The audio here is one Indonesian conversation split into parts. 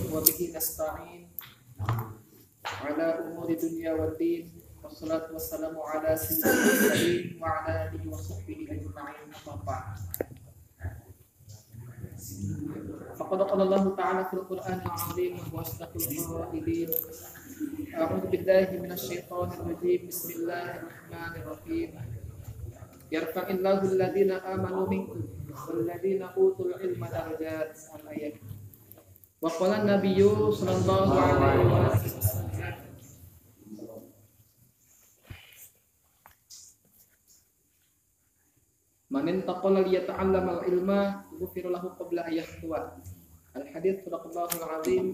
وبه نستعين على أمور الدنيا والدين والصلاة والسلام على سيدنا المرسلين وعلى آله وصحبه أجمعين أما بعد. فقد قال الله تعالى في القرآن العظيم وأصدق القائلين أعوذ بالله من الشيطان الرجيم بسم الله الرحمن الرحيم يرفع الله الذين آمنوا منكم والذين أوتوا العلم درجات الآيات. وقال النبي صلى الله عليه وسلم من انتقل ليتعلم العلم غفر له قبل أن يخطئ. الحديث صدق الله العظيم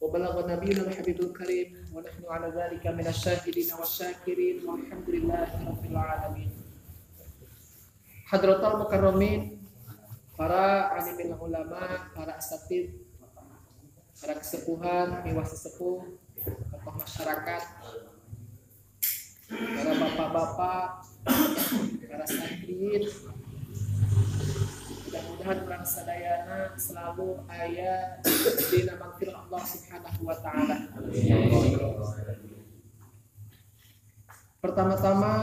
وبلغ نبينا الحبيب الكريم ونحن على ذلك من الشاهدين والشاكرين والحمد لله رب العالمين. Hadratul mukarramin, para alimil ulama, para asatid, para kesepuhan, miwas sesepuh, tokoh masyarakat, para bapak-bapak, para santri, mudah-mudahan orang sadayana selalu aya di nama Allah Subhanahu wa taala. Pertama-tama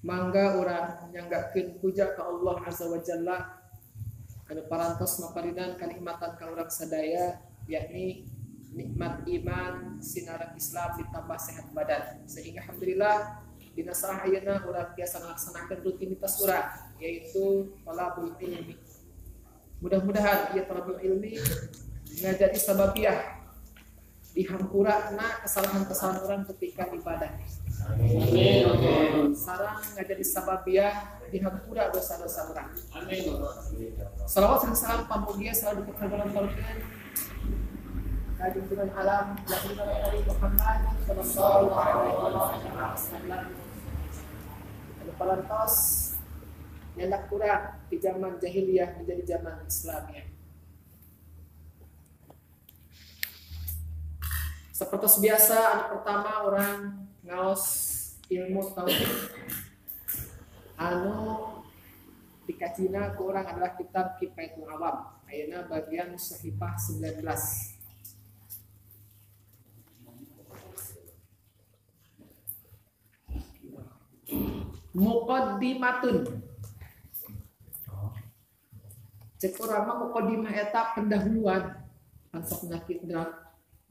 mangga urang nyanggakeun puja ka Allah Azza wa Jalla anu parantos maparidan kanikmatan ka urang sadaya, yakni nikmat iman, sinaran Islam ditambah sehat badan, sehingga alhamdulillah dina sarah ayeuna urang biasa melaksanakan rutinitas urang yaitu talabul ilmi. Mudah-mudahan ieu talabul ilmi ngajadi sababiah dihampurana kesalahan-kesalahan urang ketika ibadah. Amin. Sarang ngajadi sababiah dihampura dosa-dosa urang. Amin. Salawat dan salam pamugia selalu dikabulkan Tuhan. Kanjeng Tuhan alam Nabi Muhammad sallallahu alaihi wasallam. Anu parantos nyandak urang di zaman jahiliyah menjadi zaman Islamiyah. Seperti biasa, anu pertama orang ngaos ilmu tauhid anu dikacina ku urang adalah kitab Kifayatul Awam. Ayeuna bagian Sahifah 19. Muqaddimatun. Cek urang mah muqaddimah eta pendahuluan ansok penyakit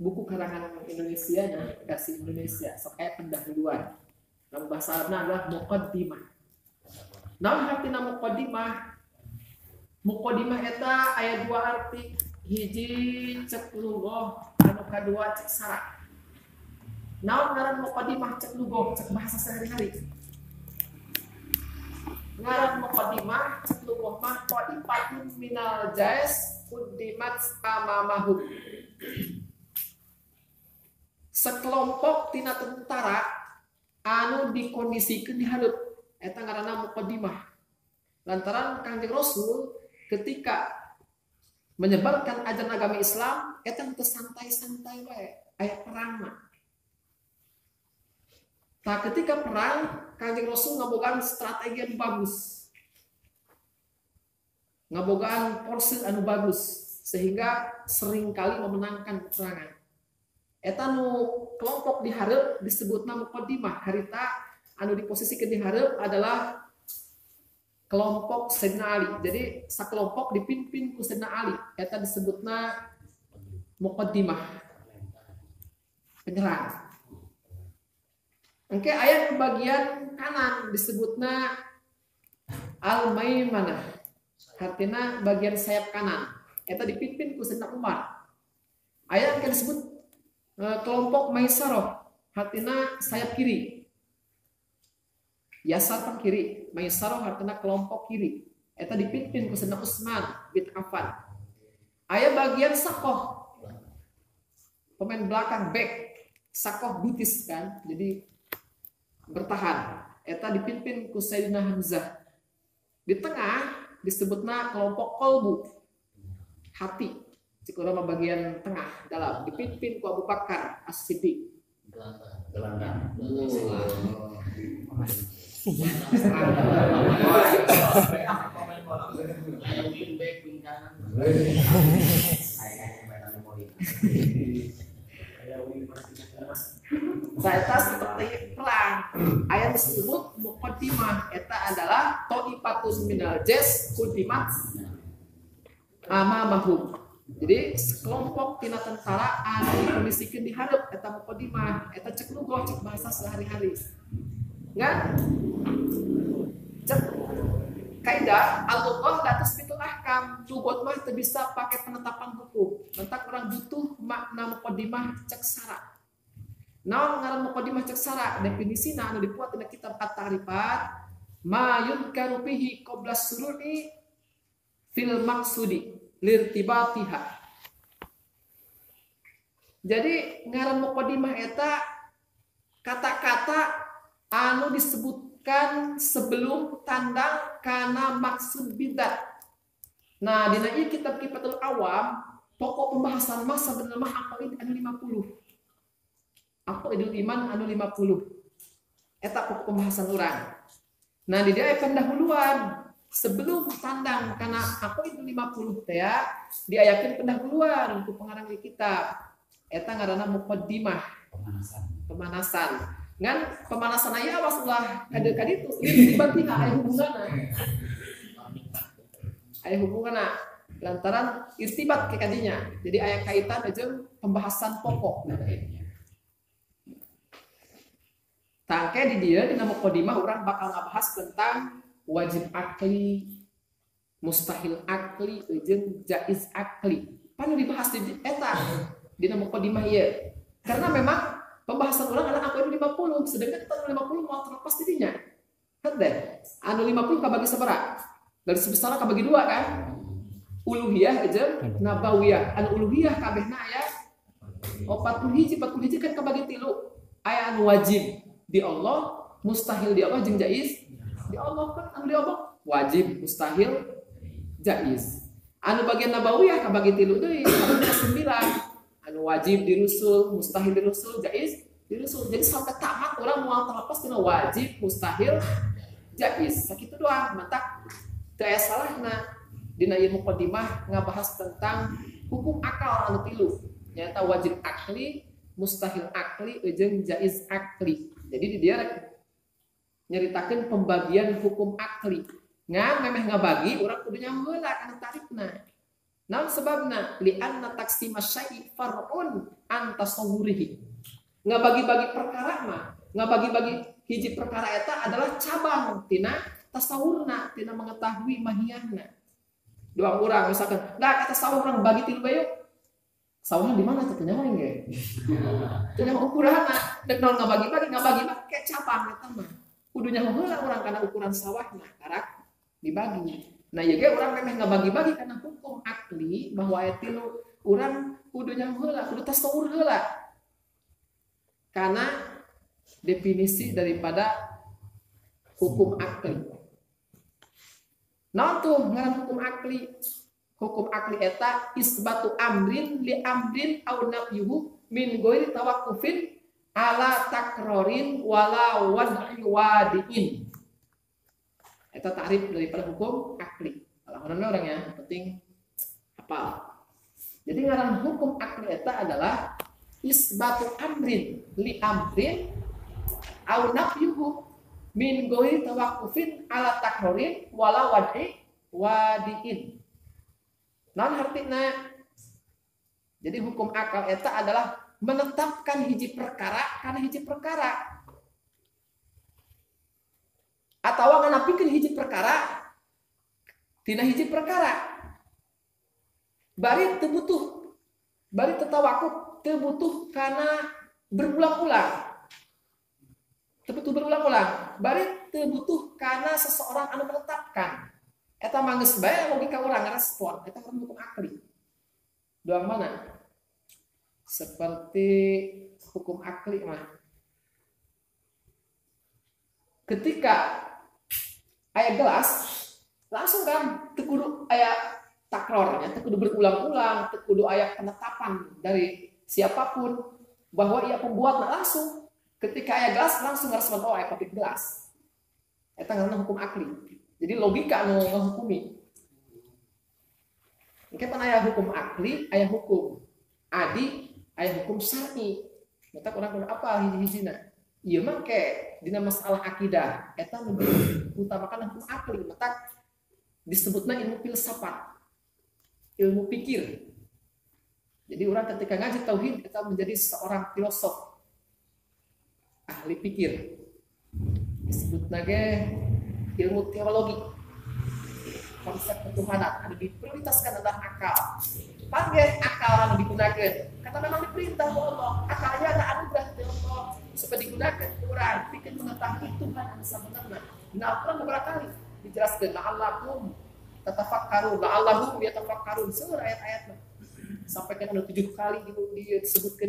buku karangan Indonesia nya versi Indonesia sok pendahuluan. Dalam bahasa Arabna adalah muqaddimah. Namun artina muqaddimah? Muqaddimah eta aya dua arti. Hiji cek lugoh, anu kadua cek syarat. Naon ngaran muqaddimah cek lugoh, cek bahasa sehari-hari. Ngaran muqaddimah cek lugoh mah qadimatun minal jais quddimat amamahum. Sekelompok tina tentara anu dikondisikeun di hareup eta ngaranna muqaddimah. Lantaran Kanjeng Rasul ketika menyebarkan ajaran agama Islam eta teu santai-santai wae, aya perang mah. Nah, ketika perang Kanjeng Rasul ngabogaan strategi anu bagus. Ngabogaan porsi anu bagus sehingga seringkali memenangkan peperangan. Eta nu kelompok di hareup disebutna muqaddimah. Harita anu diposisikeun di hareup adalah kelompok Sayyidina Ali. Jadi sakelompok dipimpin ku Sayyidina Ali. Eta disebutna muqaddimah. Penyerang. Engke aya bagian kanan disebutna al-maimanah. Artina bagian sayap kanan. Eta dipimpin ku Sayyidina Umar. Aya yang disebut kelompok Maisarah, artinya sayap kiri. Yasar kan kiri, Maisarah artinya kelompok kiri. Eta dipimpin ku Sayyidina Utsman bin Affan. Aya bagian sakoh, pemain belakang back, sakoh butis kan, jadi bertahan. Eta dipimpin ku Sayyidina Hamzah. Di tengah disebutna kelompok kolbu, hati. Cikurama bagian tengah dalam dipimpin ku Abu Bakar As-Siddiq. Gelandang. Eta seperti perang. Ayat disebut muqaddimah. Eta adalah to'ipatus minal jes kudimat amamahum. Jadi sekelompok tina tentara anu dikondisikan di hareup eta muqaddimah. Eta cek lugoh cek bahasa sehari-hari. Enggak? Cek kaidah al-lughah la tasbitul ahkam. Lugot mah teu bisa pakai penetapan hukum. Mentak orang butuh makna muqaddimah cek syarat. Naon ngaran muqaddimah cek syarat? Definisina anu dipuat dina kitab At-Ta'rifat ma yudkaru bihi qabla sururi fil maqsudi lirtibatiha. Jadi ngaran muqaddimah eta kata-kata anu disebutkan sebelum tandang kana maksud bidat. Nah, dina ieu kitab Kifatul Awam pokok pembahasan mah sebenarnya aqaid anu 50. Aqaidul iman anu 50. Eta pokok pembahasan urang. Nah, di dia pendahuluan sebelum tandang karena aqaidul 50 teh ya, diayakeun pendahuluan untuk pengarang di kitab. Eta ngaranna muqaddimah, pemanasan. Ngan pemanasan aya awas ulah ka ditu, tiba-tiba aya hubunganna. Aya hubunganna lantaran irtibat ke kadinya. Jadi aya kaitan jeung pembahasan pokok. Tangke di dia dina muqaddimah urang bakal ngabahas tentang wajib akli, mustahil akli, jeung jaiz akli. Panu dibahas di eta dina muqaddimah ieu. Karena memang pembahasan urang adalah aqaid 50, sedangkan anu 50 mau terlepas dirinya. Henteu. Anu 50 kabagi sabaraha? Dari sebesar kabagi 2 kan? Uluhiyah jeung nabawiyah. Anu uluhiyah kabehna aya 41 kan kabagi 3. Aya anu wajib di Allah, mustahil di Allah jeung jaiz di Allah kan anu di Allah wajib, mustahil, jaiz. Anu bagian nabawiyah kabagi 3 deui, kabagi 9. Anu wajib di rusul, mustahil di rusul, jaiz di rusul. Jadi sampai tamat orang mau terlepas dina wajib, mustahil, jaiz. Sakitu doang, mantak teu aya salahna dina ieu muqaddimah ngabahas tentang hukum akal anu 3. Nyata wajib akli, mustahil akli, jeung jaiz akli. Jadi di dia nyeritakan pembagian hukum akli. Ngan memeh ngabagi urang kudu nyambeula kana tarifna. Naon sebabna? Li'anna taqsima syai' far'un an tasawwurihi. Ngabagi-bagi perkara mah, ngabagi-bagi hiji perkara eta adalah cabang tina tasawurna, tina mengetahui mahiyahna. Dua urang misalkan, da kata tasawur urang bagi 3 bae yuk. Sawahna di mana teh nyawa engge? Teu nyawa ukuranna, dek naon ngabagi-bagi kayak cabang eta mah. Kudu nyawa heula urang kana ukuran sawahna, karak dibagi. Nah, ieu ge urang memeh ngabagi-bagi kana hukum akli bahwa aya 3 urang kudu nyawa heula, kudu tasawur heula. Karena definisi daripada hukum akli. Naon tuh ngaran hukum akli? Hukum akli eta isbatu amrin li amrin aw nafyuhu min ghairi tawaqqufin ala takrorin wala wad'i wadi'in. Eta takrif daripada hukum akli. Alhamdulillah orang ya, penting hafal. Jadi ngaran hukum akli eta adalah isbatu amrin li amrin aw nafyuhu min ghairi tawaqqufin ala takrorin wala wad'i wadi'in. Naon artina? Jadi hukum akal eta adalah menetapkan hiji perkara karena hiji perkara. Atawa nganapikeun hiji perkara tina hiji perkara. Bari teu butuh, bari teu tawakuf, teu butuh kana berulang-ulang. Teu butuh berulang-ulang. Bari teu butuh kana seseorang anu menetapkan. Eta manggeus bae logika urang respon, eta kan hukum akli. Doang mana? Seperti hukum akli mah. Ketika aya gelas, langsung kan teu kudu aya takrornya, teu kudu berulang-ulang, teu kudu aya penetapan dari siapapun bahwa ia pembuatna langsung. Ketika aya gelas langsung ngarespon oh aya kopi gelas. Eta ngaranna hukum akli. Jadi logika anu ngahukumi. Engke pan aya hukum akli, aya hukum adi aya hukum syar'i. Mata orang apa hiji-hijina? Ieu mah ke dina masalah akidah eta lebih utamakan hukum akli. Mata disebutna ilmu filsafat, ilmu pikir. Jadi orang ketika ngaji tauhid kita menjadi seorang filosof, ahli pikir. Disebutna ge ilmu teologi. Konsep ketuhanan anu diprioritaskan adalah akal. Panggil akal anu digunakan karena memang diperintah Allah. Akalnya ada anugerah dari Allah supaya digunakan kurang bikin mengetahui Tuhan anu sabenerna. Nah, Al-Qur'an beberapa kali dijelaskan la'allakum tatafakkarun, la'allahum yatafakkarun seluruh ayat-ayatnya. Sampai kan ada 7 kali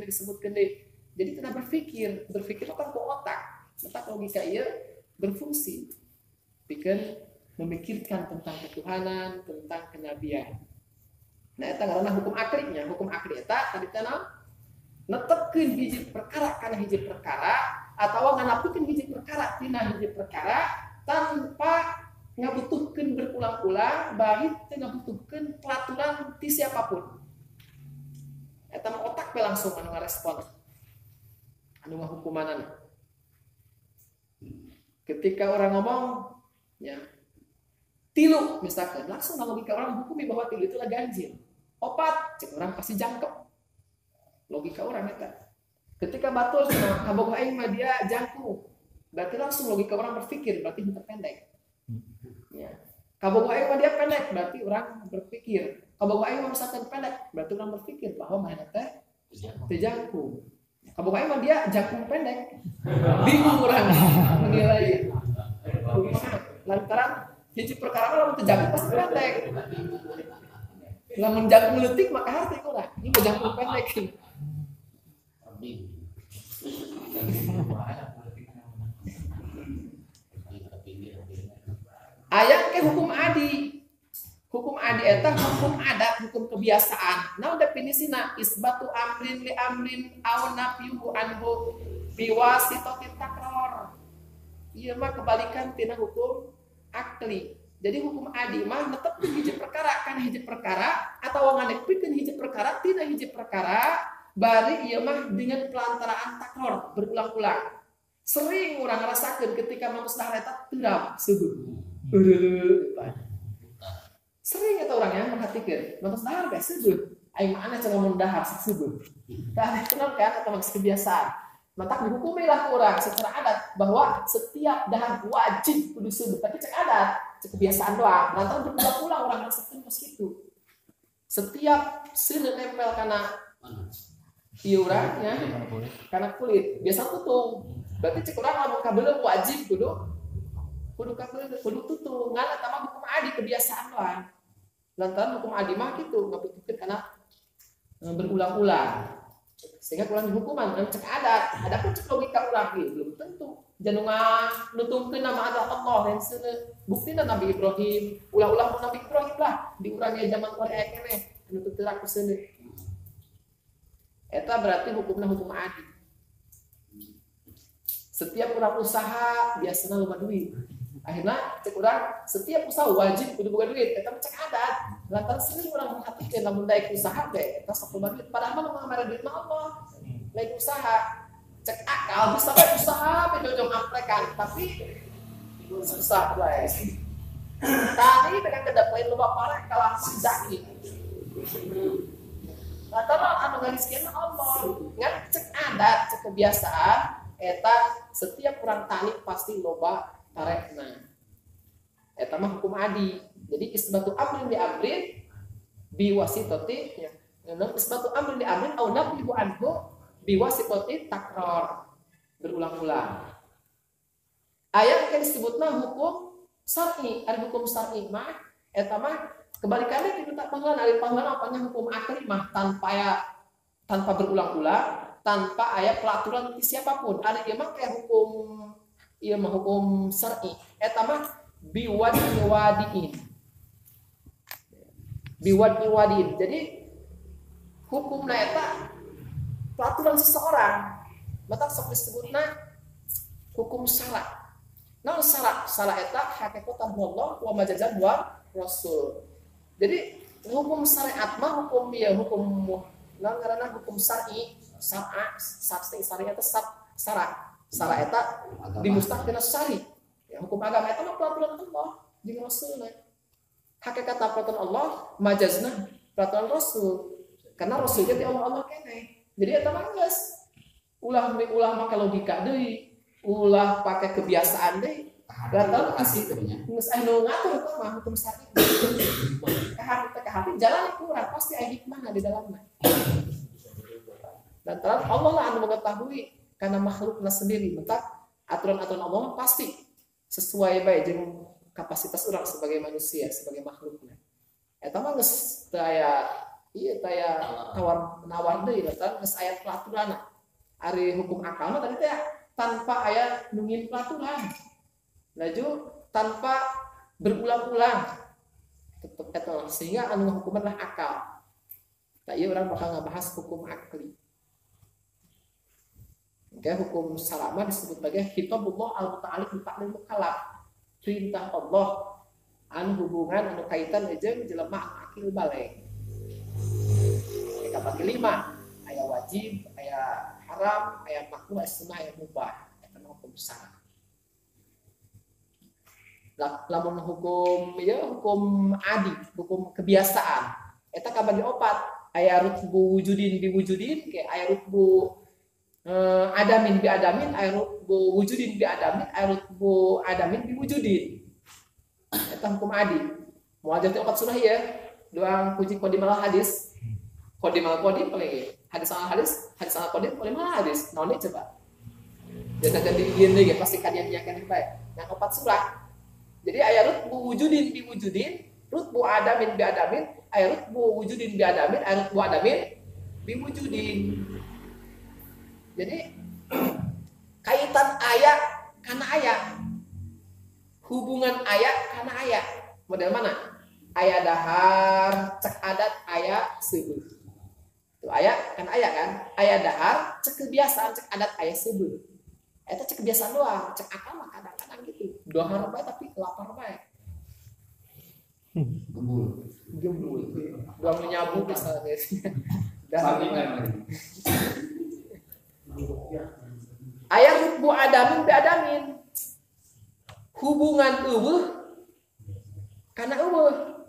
disebutkan deh. Jadi kita berpikir itu kan ke otak. Otak logika iya berfungsi. Bikin memikirkan tentang ketuhanan, tentang kenabian. Nah, eta ngaranna hukum aklinya. Hukum akli eta tadi tanam netepkeun hiji perkara kana hiji perkara atawa nganapikeun hiji perkara tina hiji perkara tanpa ngabutuhkeun berulang-ulang bari teu ngabutuhkeun pelaturan ti siapapun. Eta mah otak pe langsung anu ngarespon. Anu mah hukumanan. Ketika orang ngomong ya tilu misalkan langsung logika orang menghukumi bahwa tilu itu adalah ganjil. Opat cek orang pasti jangkep. Logika orang eta. Ketika batul kabogoh aing mah dia jangkung. Berarti langsung logika orang berpikir berarti henteu pendek. Ya. Kabogoh aing mah dia pendek berarti orang berpikir. Kabogoh aing mah misalkan pendek berarti orang berpikir bahwa mana teh teu jangkung. Kabogoh aing mah dia jangkung pendek. Bingung orang menilai. Lantaran hiji perkara lamun teu jangkung pasti pendek. Lamun jangkung leutik maka harti urang. Ini mah jangkung pendek. Aya ke hukum adi. Hukum adi eta hukum adat, hukum kebiasaan. Nah definisina isbatu amrin li amrin aw nafyuhu anhu biwasitatit takror. Ieu mah kebalikan tina hukum akli. Jadi hukum adi mah netepkeun hiji perkara kana hiji perkara atawa nganepikeun hiji perkara tina hiji perkara bari ieu mah dengan pelantaraan takror berulang-ulang. Sering urang ngarasakeun ketika mamusnah eta teuram subuh. Sering eta urang yang merhatikeun mamusnah teh subuh. Aing mah ana cenah mun dahar subuh. Tah kenal kan eta mah kebiasaan. Maka dihukumi lah orang secara adat bahwa setiap dahar wajib kudu subuh. Tapi cek adat, cek kebiasaan doang. Lantaran berulang-ulang orang ngerasakeun mos kitu. Setiap seueur nempel kana ieu urangnya kana kulit biasa tutung. Berarti cek urang lamun kabeuleuh wajib kudu kabeuleuh kudu tutung. Ngan eta mah hukum adi kebiasaan doang. Lantaran hukum adi mah kitu ngabutuhkeun kana berulang-ulang. Sehingga kurang hukuman dan cek adat. Adapun cek logika urang belum tentu. Jangan nutungkeun nama Allah dan buktina Nabi Ibrahim. Ulah-ulah Nabi Ibrahim lah di urangnya zaman Korea keneh anu teu teu seuneu. Eta berarti hukumna hukum adi. Setiap urang usaha biasana loba duit. Akhirnya cek urang setiap usaha wajib kudu boga duit. Eta cek adat. Lantaran sering orang menghatikan namun daik usaha deh, kita sok duit. Padahal mah ngamara duit mah Allah. Daik usaha, cek akal bisa bae usaha bejojong amprekan, tapi susah guys. Tadi dengan kedap lain loba parah kalah mandaki. Lantaran anu ngariskeun Allah, ngan cek adat, cek kebiasaan, eta setiap orang tani pasti loba tarekna. Eta mah hukum adi. Jadi isbatu amrin li amrin biwasitati ya. Isbatu amrin li amrin au nafyu anhu biwasitati takror. Berulang-ulang. Aya yang disebutna hukum syar'i, ada hukum syar'i mah eta mah kebalikannya kita tak panggilan ari panggilan apanya hukum akli mah tanpa berulang-ulang, tanpa aya pelaturan siapapun. Ada ieu mah kayak hukum syar'i. Eta mah biwadiin. Jadi hukum eta peraturan seseorang. Maka sok disebutna hukum syara. Nah syara eta hakikatan Allah wa majazan wa rasul. Jadi hukum syariat mah hukum naon ngaranna hukum syar'i, syar'i eta sara eta dimustahkeun syar'i. Ya, hukum agama eta mah peraturan Allah jeung Rasulna. Hakikat peraturan Allah majazna peraturan Rasul. Karena Rasulnya ti Allah keneh. Jadi eta mah geus ulah make logika deui, ulah pakai kebiasaan deui. Lantaran asih geus anu ngatur eta mah hukum syar'i. Kahati jalan kurang pasti aya hikmahna di dalamnya. Lantaran Allah lah anu mengetahui karena makhlukna sendiri, maka aturan-aturan Allah pasti sesuai bae jeung kapasitas orang sebagai manusia, sebagai makhluknya. Eta mah geus teu aya ieu teh aya tawar-nawar deui lantaran geus aya pelaturanna. Ari hukum akal mah tadi teh tanpa aya nungin pelaturan. Laju tanpa berulang-ulang. Tetep eta sehingga anu hukuman lah akal. Nah, ieu urang bakal ngabahas hukum akli. Oke, hukum salama disebut sebagai khitabullah al-muta'alliq bi fa'lil mukallaf. Perintah Allah anu hubungan anu kaitan jeung jelema anu akil baleg. Kapan kelima, aya wajib, aya haram, aya makruh, aya sunnah, aya mubah. Eta hukum syara. Lamun hukum hukum adi, hukum kebiasaan. Eta kabagi opat, aya rutbu wujudin bi wujudin, ke aya rutbu adamin bi adamin, aya rutbu wujudin bi adamin, aya rutbu adamin bi wujudin. Eta hukum adi. Muajaz opat surah ya. Doang puji qodimal hadis. Qodimal qadim paling hadis al hadis al qadim paling hadis. Naon coba. Dan ganti ieu deui pasti kadian nyakeun bae. Nah opat surah. Jadi aya rutbu wujudin bi wujudin, rutbu adamin bi adamin, aya rutbu wujudin bi adamin, aya rutbu adamin bi wujudin. Jadi kaitan aya kana aya. Hubungan aya kana aya. Model mana? Aya dahar, cek adat aya seubeul. Tuh aya kan aya kan? Aya dahar, cek kebiasaan, cek adat aya seubeul. Eta cek kebiasaan doang, cek akal mah kadang-kadang gitu. Dahar bae tapi lapar bae. Gembul. Doang nyabu bisa guys. Aya rutbu adamin bi adamin. Hubungan eueuh kana eueuh.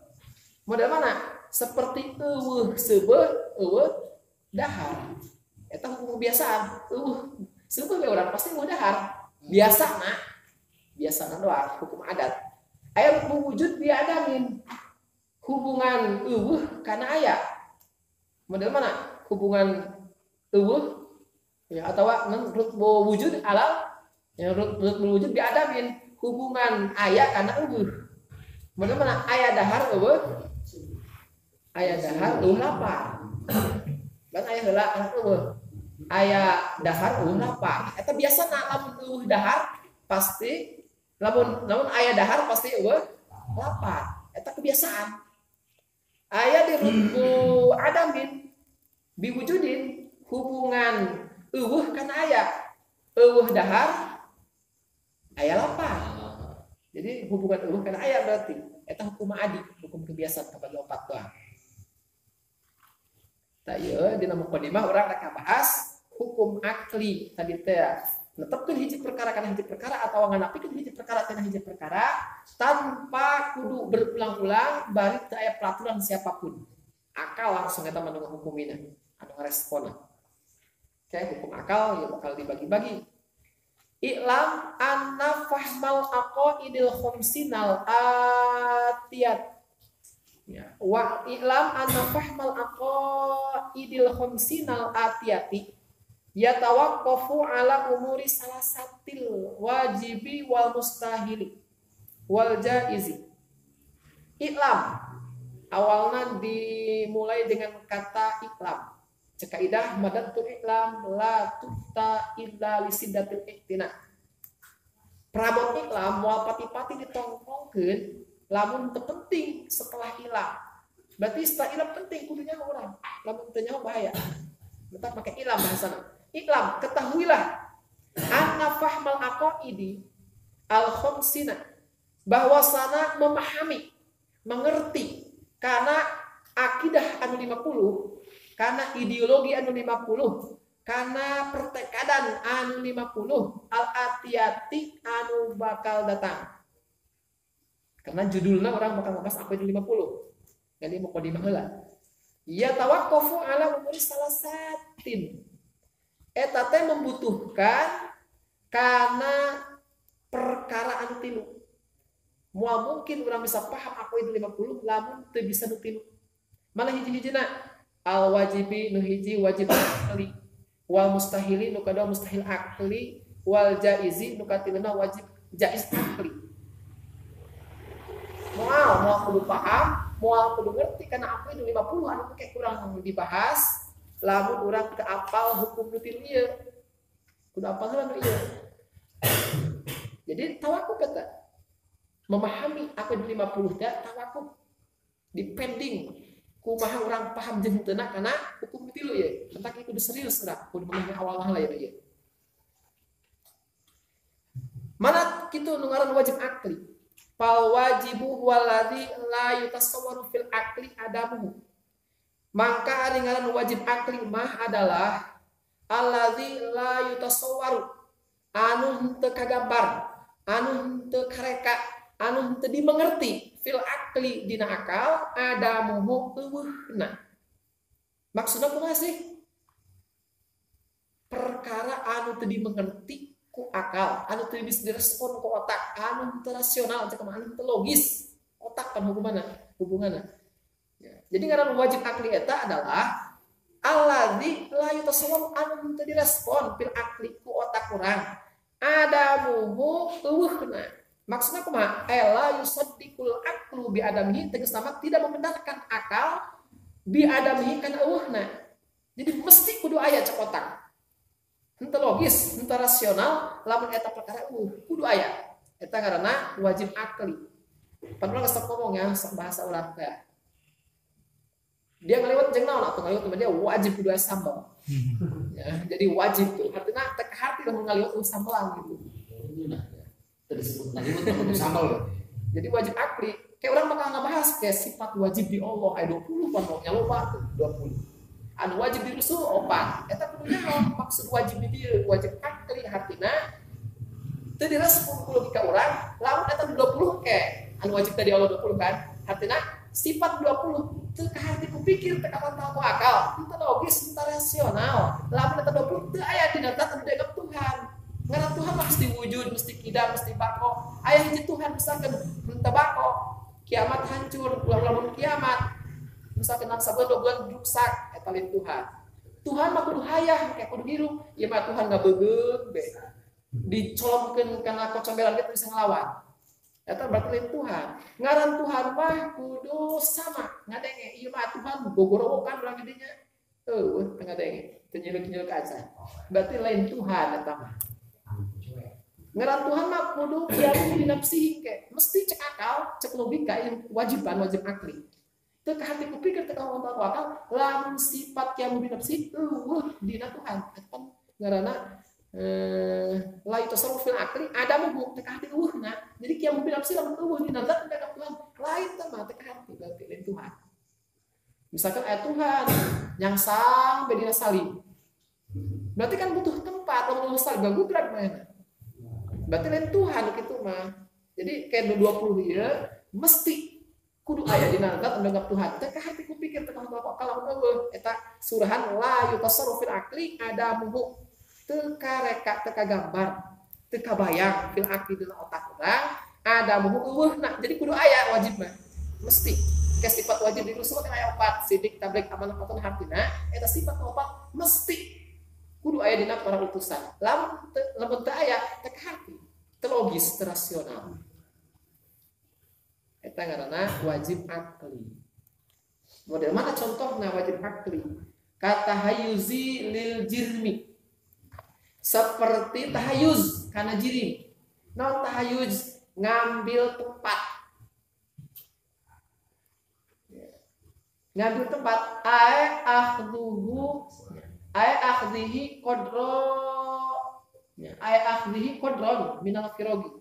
Model mana? Seperti eueuh seubeuh, eueuh dahar. Eta hukum kebiasaan. Eueuh seubeuh we urang pasti mau dahar. Biasana doang hukum adat. Aya rutbu wujud bi adamin. Hubungan eueuh kana aya. Model mana? Hubungan eueuh ya atawa rutbu wujud alal ya rutbu wujud bi adamin. Hubungan aya kana eueuh. Model mana? Aya dahar eueuh. Aya dahar eueuh lapar. Dan aya heula kana eueuh. Aya dahar eueuh lapar. Eta biasana lamun eueuh dahar pasti lamun aya dahar pasti eueuh lapar. Eta kebiasaan. Aya di rutbu adamin bi wujudin hubungan eueuh kana aya. Eueuh dahar aya lapar. Jadi hubungan eueuh kana aya berarti eta hukum adi, hukum kebiasaan kabagi opat doang. Tah ieu dina mukadimah urang rek ngabahas hukum akli tadi teh. Netepkeun hiji perkara kana hiji perkara atau nganapikeun hiji perkara kana hiji perkara tanpa kudu berulang-ulang bari teu aya peraturan siapapun. Akal langsung eta manu hukumina, anu ngaresponna. Oke, hukum akal ya bakal dibagi-bagi. I'lam anna fahmal aqaidil khamsinal atiyat. Ya, wa i'lam anna fahmal aqaidil khamsinal atiyati yatawaqqafu ala umuri salasatil wajibi wal mustahili wal jaizi. I'lam awalnya dimulai dengan kata i'lam. Cek kaidah madatul i'lam la tutta illa lisiddatil iktina. Prabot i'lam moal pati-pati ditongkongkeun lamun teu penting setelah ilam. Berarti setelah ilam penting kudunya urang. Lamun teu nyaho bahaya. Tetap pakai ilam bahasana. I'lam ketahuilah anna fahmal aqaidi al khamsina bahwasana memahami, mengerti karena akidah anu 50 karena ideologi anu 50, karena pertekadan anu 50, al-atiyati anu bakal datang. Karena judulnya orang bakal ngebahas apa itu 50. Jadi mau kodimah heula. Ya tawakkufu ala umuri salasatin. Eta teh membutuhkan karena perkara anu tilu. Moal mungkin orang bisa paham apa itu 50, lamun teu bisa nu tilu. Malah hiji-hijina al wajibi nu hiji wajib akli, wal mustahili nu kadua mustahil akli, wal jaizi nu katiluna wajib jaiz akli. Moal kudu paham, moal kudu ngerti karena apa itu 50 anu kayak kurang dibahas, lamun urang teu apal hukum nu tilu ieu. Kudu apal heula nu ieu. Jadi tawakuf kata memahami apa itu 50 teh tawakuf depending kumaha urang paham jeung teu na kana hukum nu tilu ieu. Entak kudu serius urang, kudu memahami awal-awal ya ieu. Mana kitu nu ngaran wajib akli. Fal wajibu waladzi la yutasawwaru fil akli adamu. Maka ari ngaran wajib akli mah adalah alladzi la yutasawwaru, anu teu kagambar, anu teu kareka, anu teu dimengerti fil akli dina akal adamu eueuhna. Maksudna kumaha sih? Perkara anu teu dimengerti ku akal, anu teu bisa direspon ku otak, anu teu rasional, anu teu logis, otak kan hubunganna. Ya. Jadi ngaran wajib akli eta adalah alladzi la yutasawwar, anu teu direspon fil akli ku otak urang. Adamuhu eueuhna. Maksudna kumaha? Ela yusaddiqul aqlu bi adamihi, tegas nama tidak membenarkan akal bi adamihi kana eueuhna. Jadi mesti kudu aya cek otak. Henteu logis, henteu rasional, lamun eta perkara kudu aya. Eta ngaranna wajib akli. Padahal geus ngomong ya bahasa urang teh. Dia ngelewat jeung naon atuh ngaliwat dia wajib kudu aya sambal. Ya, jadi wajib tuh. Artinya teh ka harti lamun ngaliwat sambelang gitu. Teu disebut ngaliwat kudu sambal. Jadi wajib akli, kayak orang bakal ngebahas kayak sifat wajib di Allah aya 20 pan nya lupa tuh 20. Anu wajib di Rasul opat. Eta kudu naon maksud wajib di dieu? Wajib akli hartina teu direspon ku logika urang, lamun eta 20 ke anu wajib tadi Allah 20 kan. Hartina sifat 20 teu kaharti kupikir teu kapantal ku akal, teu logis, teu rasional. Lamun eta 20 teu aya dina zat anu dianggap Tuhan. Ngaran Tuhan mesti wujud, mesti kidam, mesti bako. Aya hiji Tuhan misalkan teu bako, kiamat hancur, lamun kiamat misalkan dalam sabuan 2 bulan rusak, eta lain Tuhan. Tuhan mah kudu hayah, kayak kudu hirup. Ieu mah Tuhan ngabegeug be. Dicolomkeun kana kocombelan kita bisa ngelawan. Eta berarti lain Tuhan. Ngaran Tuhan mah kudu sama, ngadenge. Ieu mah Tuhan gogorowokan urang didinya. Teu ngadenge, teu nyeuleuk-nyeuleuk aja. Berarti lain Tuhan eta mah. Ngaran Tuhan mah kudu kiamu di nafsihi ke. Mesti cek akal, cek logika yang wajiban, wajib akli. Teu ka hati kupikir teu ka ontak akal, lamun sifat kiamu bi nafsi dina Tuhan. Eta ngaranna la yutasarruf fil akli adamu teu ka hati eueuhna. Jadi kiamu bi nafsi lamun eueuh dina zat teu ka Tuhan. Lain teh mah teu ka hati berarti lain Tuhan. Misalkan ayat Tuhan yang sang bedina salim. Berarti kan butuh tempat lamun salim gagubrak mana. Berarti lain Tuhan kitu mah. Jadi kayak 20 ieu mesti kudu aya dina zat anu dianggap Tuhan. Teu ka hati kupikir teu ka akal lamun eueuh eta surahan la yutasarruf fil akli adamuhu. Teu kareka, teu kagambar, teu kabayang fil akli dina otak urang adamuhu eueuhna. Jadi kudu aya wajib mah. Mesti. Ke sifat wajib di Rasul kan aya 4, sidik, tabligh, amanah, fatun, hartina. Eta sifat 4 mesti kudu aya dina para utusan. Lamun teu aya teu ka hati, teu logis, teu rasional. Eta ngaranna wajib akli. Model mana contohna wajib akli? Kata hayuzi lil jirmi. Seperti tahayuz kana jirim. Naon tahayuz? Ngambil tempat. Ngambil tempat. Akhdihi qadron minal firogi.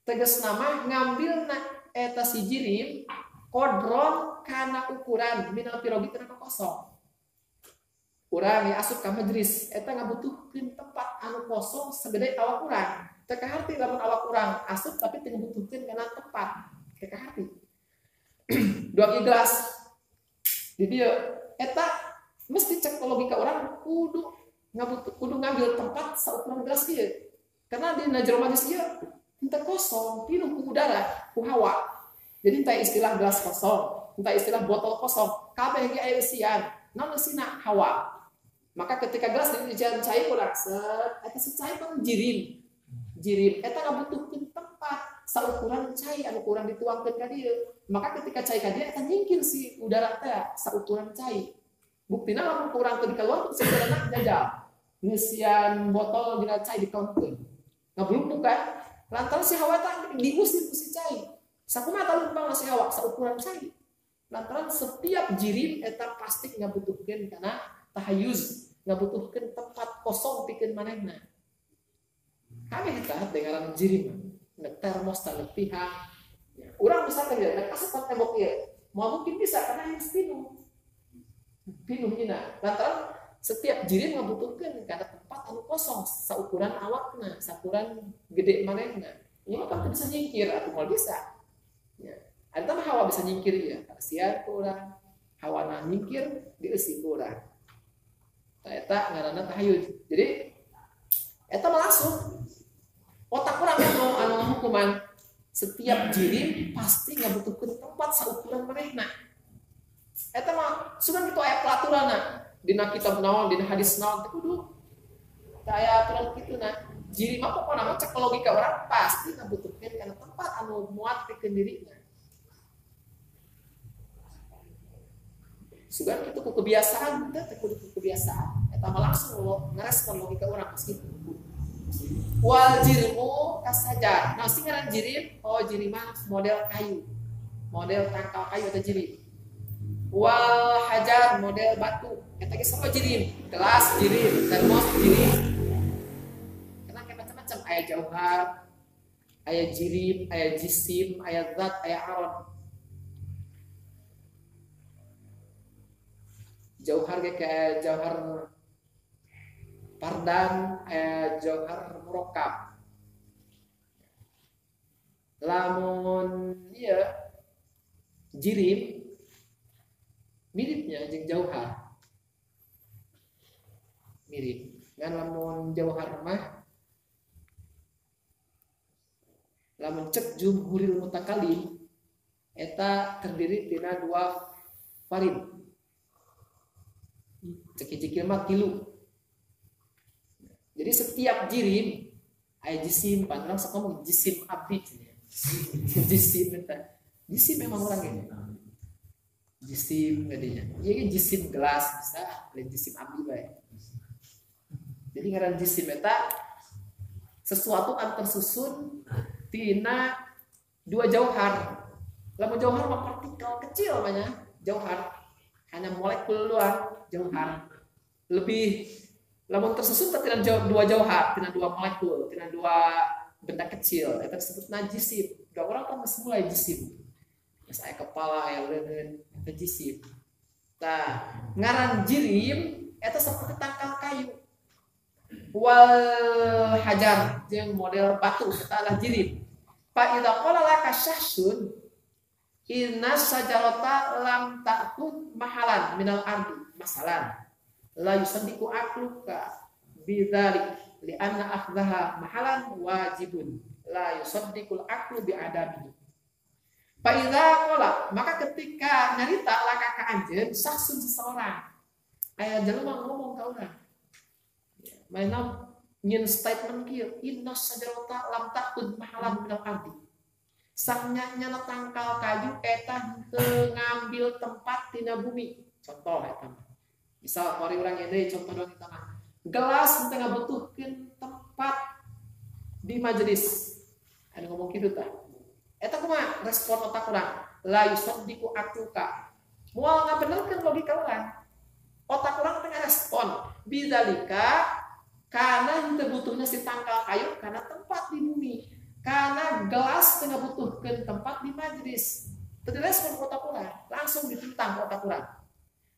Tegas nama ngambil eta si jirim kodron kana ukuran minal pirogi kana kosong. urang ya asup ka majelis eta ngabutuhkeun tempat anu kosong segede awak urang. Teu kaharti lamun awak urang asup tapi teu ngabutuhkeun kana tempat. Teu kaharti. Dua gelas di dieu eta mesti cek logika urang kudu ngambil tempat saukuran gelas ieu. Karena di jero majelis ieu teu kosong, pinuh ku udara, ku hawa. Jadi entah istilah gelas kosong, entah istilah botol kosong, kabeh ge aya isian. Naon isina hawa. Maka ketika gelas dijadian cai urang set, eta cai kan jirim. Jirim eta ngabutuhkeun tempat saukuran cai anu kurang dituangkeun ka dieu. Maka ketika cai ka dieu eta nyingkir si udara teh saukuran cai. Buktina lamun kurang teu dikaluarkeun sebenarnya jajal. Ngisian botol dina cai dikaunkeun. Ngabluk kan? Lantaran si hawa teh diusir ku si cai. Sakumaha talumpang si hawa saukuran cai. Lantaran setiap jirim eta pasti ngabutuhkeun kana tahayuz, ngabutuhkeun tempat kosong pikeun manehna. Kabeh eta dengaran jirim. Nek termos teh pihak. Urang bisa teh nek asup tembok ieu. Moal mungkin bisa karena yang pinuh. Pinuh hina. Lantaran setiap jirim ngabutuhkeun kana tempat anu kosong saukuran awakna, saukuran gede manehna. Ieu mah bisa nyingkir atuh moal bisa. Ya. Eta mah hawa bisa nyingkir ya. Kasihan ku urang. Hawana nyingkir dieusi ku urang. Eta ngaranna tahayuz. Jadi eta mah langsung otak urang anu hukuman setiap jirim pasti ngabutuhkeun tempat saukuran manehna. Eta mah sugan kitu aya pelaturanna dina kitab naon dina hadis naon teh kudu aya aturan kituna. Jirim mah pokona mah cek logika urang pasti ngabutuhkeun kana tempat anu muat pikeun dirina. Sugan kitu ku kebiasaan teh kudu kebiasaan. Eta mah langsung lo ngarespon logika urang kitu. Wal jirmu kasajar. Nah, sing ngaran jirim, oh jirim mah model kayu. Model tangkal kayu atau jirim. Wal hajar model batu. Eta ge sama jirim. Gelas jirim, termos jirim. Karena kayak macam-macam aya jauhar, aya jirim, aya jisim, aya zat, aya aron. Jauhar ge kayak jauhar pardan, jauhar murakkab. Lamun ieu jirim miripnya jeung jauhar. Mirip. Ngan lamun jauhar mah lamun cek jumhuril mutakalim eta terdiri tina dua farid. Cek hiji mah 3. Jadi setiap jirim aya jisim, padahal sok ngomong jisim abdi. Jisim eta. Jisim memang orang ini. Jisim gadinya. Ieu jisim gelas bisa, lain jisim abdi bae. Jadi ngaran jisim eta sesuatu anu tersusun tina dua jauhar. Lamun jauhar mah partikel kecil banyak. Jauhar hanya molekul doang, jauhar. Lebih lamun tersusun tina dua jauhar, tina dua molekul, tina dua benda kecil, eta disebutna jisim. Da urang kan geus mulai jisim. Geus aya kepala, aya leuneun, eta jisim. Tah, ngaran jirim eta seperti tangkal kayu. Wal hajar jeung model batu eta adalah jirim. Fa idza qala laka syahsun inna sajarata lam ta'khud mahalan minal ardi masalan la yusaddiqu aqluka bidzalik li anna akhdaha mahalan wajibun la yusaddiqul aqlu bi adabihi. Fa idza qala maka ketika nyarita laka ka anjeun saksun seseorang aya jelema ngomong ka urang mainna nyin statement kieu inna sajarata lam ta'khud mahalan minal ardi sangnya nyana tangkal kayu eta teu ngambil tempat tina bumi. Contoh eta mah misal mari urang ieu contoh doang kita mah. Gelas teu ngabutuhkeun tempat di majelis. Anu ngomong kitu tah. Eta kumaha respon otak urang? La yusaddiqu aqluka. Moal ngabenerkeun logika urang. Otak urang teh ngarespon bidzalika kana teu butuhna si tangkal kayu kana tempat di bumi. Karena gelas teu ngabutuhkeun tempat di majelis. Teu direspon otak urang, langsung ditentang otak urang.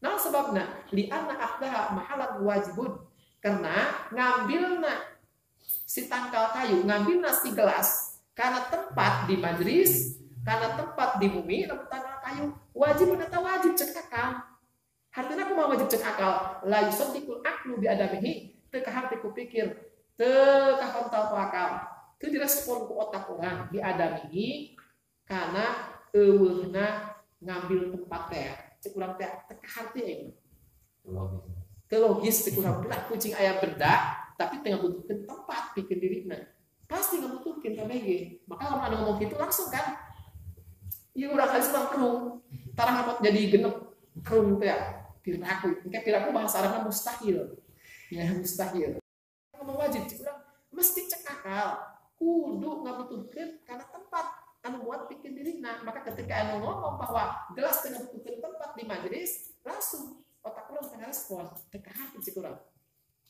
Nah sebabna li'anna akhdaha mahalan wajibun, karena ngambilna si tangkal kayu, ngambilna si gelas karena tempat di majlis, karena tempat di bumi, lamun tangkal kayu wajib atau wajib cek akal. Hartina aku mau wajib cek akal, la yusaddiqul aqlu bi adamihi, teu kahar ku pikir, teu kahontal ku akal, teu direspon ku otak orang bi adamihi karena eueuhna ngambil tempat teh. Cek urang teh teu kahar teh aing. Teu logis cek urang belah kucing aya benda tapi tengah butuhkeun tempat pikeun dirina. Pasti ngabutuhkeun kabeh. Maka lamun anu ngomong kitu langsung kan. Ieu urang geus kerung. Tarang dapat jadi genep kerung teh. Piraku, engke piraku bahasa Arabna mustahil. Ya mustahil. Ngomong wajib cek urang mesti cek akal. Kudu ngabutuhkeun karena tempat anu buat pikeun dirina. Maka ketika anu ngomong bahwa gelas teu ngabutuhkeun tempat di majelis, langsung otak urang teh respon, teu kahar cek urang.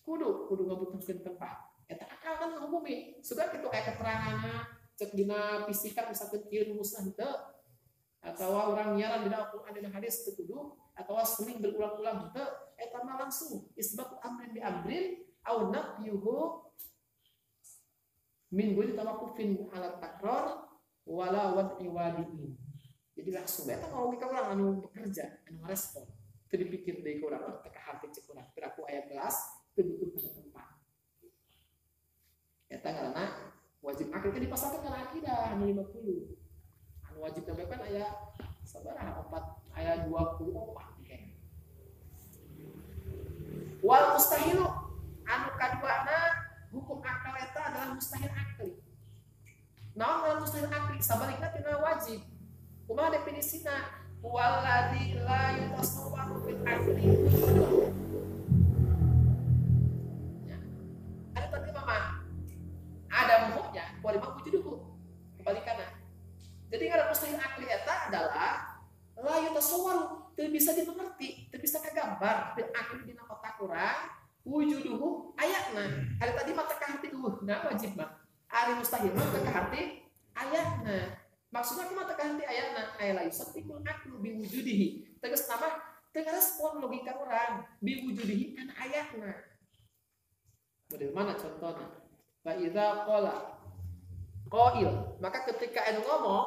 Kudu ngabutuhkeun tempat. Eta akal kan ngomongin. Sudah kitu aya keteranganna cek dina fisika misalkan kieu rumusna henteu atau orang nyiaran dina Al-Qur'an dina hadis teu kudu atau sering berulang-ulang henteu eta mah langsung isbat amrin bi amrin au nafyuhu min ghairi tawaqqufin ala takrar wala wad'i wadi'in. Jadi langsung eta mah logika urang anu bekerja, anu ngarespon. Teu dipikir deui ku urang teu kahar cek urang. Piraku aya gelas teu butuh tempat. Eta ngaranna wajib akil teh dipasarkan kana akidah anu 50. Anu wajib teh kan aya sabaraha 4 aya 24 kayaknya. Wal mustahilu anu kaduana hukum akal eta adalah mustahil akli. Naon mustahil akli sabalikna tina wajib. Kumaha definisina? Walladzi la yutasawwaru fil akli. Ada tadi mama ada muhuknya, walimah wujuduhu. Kebalikannya. Jadi kalau mustahil akli eta adalah la yutasawwaru, teu bisa dimengerti, teu bisa kagambar fil akli dina otak urang wujuduhu ayatna. Ari tadi mah teu kahati eueuhna wajib mah. Ari mustahil mah teu kahati ayatna. Maksudnya kumaha teu kahati ayatna? Ay la yusaddiqul aqlu bi wujudihi. Tegas nama teu ngarespon logika urang bi wujudihi kana ayatna. Bagaimana contohnya? Fa idza qala qail, maka ketika anu ngomong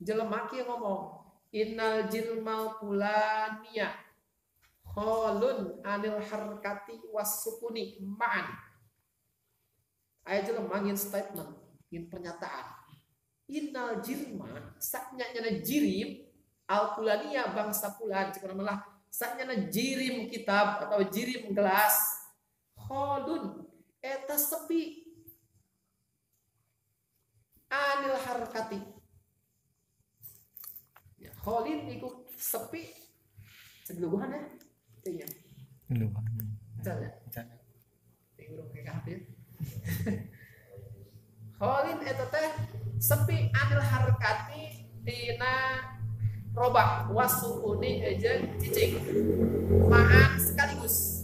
jelema kieu ngomong innal jilmal fulaniya khalun anil harkati was sukuni ma'an. Aya jelema ngin statement, ngin pernyataan. Innal jilma saknyana jirim al fulaniya bangsa fulan cik urang mah saknyana jirim kitab atau jirim gelas khalun eta sepi anil harkati. Ya, kholin iku sepi segluguhan ya. Tanya. Segluguhan. Jalan. Jalan. Tingurung ke hati. Kholin eta teh sepi anil harkati tina robah wasukuni jeung cicing. Ma'an sekaligus.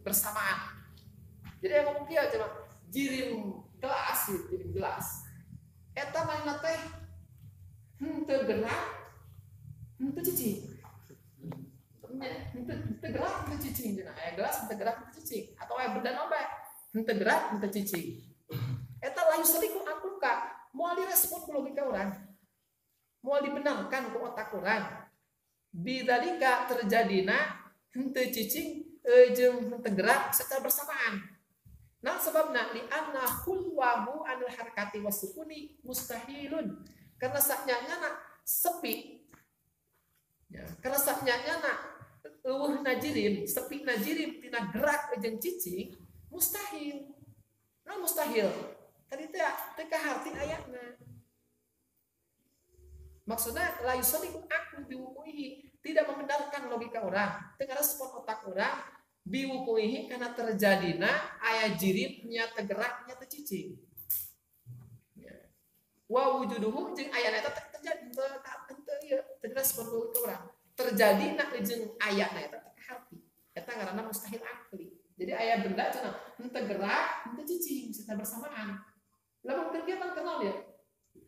Bersamaan. Jadi yang ngomong kieu cuma jirim gelas. Eta mainna teh henteu gerak, henteu cicing. Henteu gerak, henteu cicing cenah. Aya gelas henteu gerak, henteu cicing. Atau aya benda nombe henteu gerak, henteu cicing. Eta layu saliku akluka, moal direspon ku logika urang. Moal dibenarkan ku otak urang. Bidzalika terjadina henteu cicing jeung henteu gerak secara bersamaan. Nah sebabna li anna khulwahu anil harkati wasukuni mustahilun. Karena saknyana sepi. Ya, karena saknyana eueuh najirim, sepi najirim tina gerak jeung cicing mustahil. Nah mustahil. Tadi teh teu kaharti ayatna. Maksudna la yusadiqu aqlu biwuquhi, tidak membenarkan logika orang, teu ngarespon otak orang biwukuihi karena terjadina aya jirim nya tegerak nya tecicing. Wa wujuduhu jeung aya eta terjadi teu ieu tegas perlu urang. Terjadina jeung aya eta teh harti. Eta ngaranna mustahil akli. Jadi aya benda cenah henteu gerak, henteu cicing secara bersamaan. Lamun kegiatan kenal ya.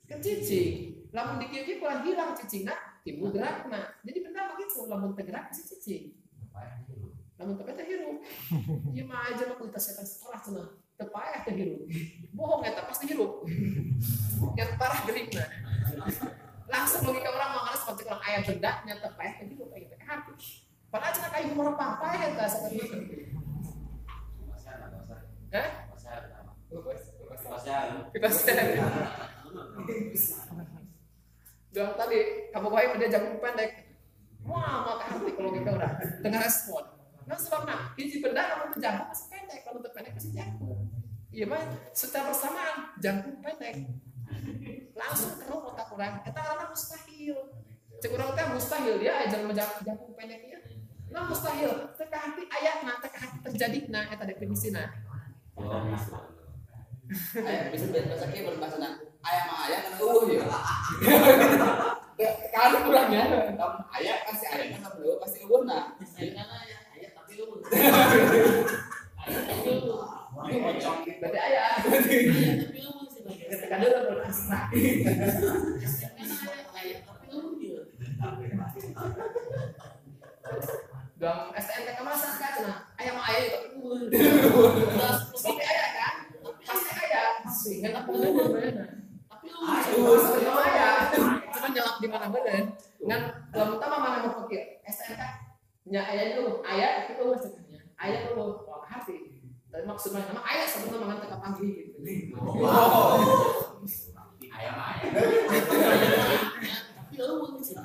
Kan cicing. Lamun dikieu kurang hilang cicingna, timbul gerakna. Jadi benda begitu, lamun tergerak pasti cicing. Lamun tepatnya hirup. Ieu mah aja mah kualitas setan sekolah cenah. Teu payah teh hirup. Bohong eta pasti hirup. Yang parah gelikna. Langsung logika orang mangana seperti orang ayam benda nya teu payah teh hirup aya teh hati. Padahal cenah kayu umur payah eta saperti itu. Hah? Kepastian. Doang tadi kamu baik dia jagung pendek. Wah, maka hati kalau kita udah tengah respon. Nah sebabnya hiji benda kalau jagung masih pendek, kalau pendek masih jagung. Iya mah secara bersamaan jagung pendek. Langsung keruh otak orang. Eta karena mustahil. Cek urang teh mustahil dia aja jagung pendeknya. Nah mustahil. Teka hati ayatna, teka hati terjadina eta definisina. Ayah bisa bahasa kia berbahasa ayah mah ayah kan ya. Kalau kurangnya, ayah pasti ayah kan pasti nah. Ayah tapi Berarti ayah. Ketika dulu berasma. Dong STNK kemasan kan cenah. Ayah mah ayah tapi pasti ayah kan? Pasti ayah. Pasti enggak tahu bener. Tapi lu ayah. Cuma nyelap di mana bener. Ngan dalam utama mana mau pikir STNK nya ayah dulu, ayah itu cenahnya. Ayah dulu hati. Tapi maksudnya nama ayah sebetulnya mangan teka pagi gitu. ayah mah ayah. Tapi lu mau sih.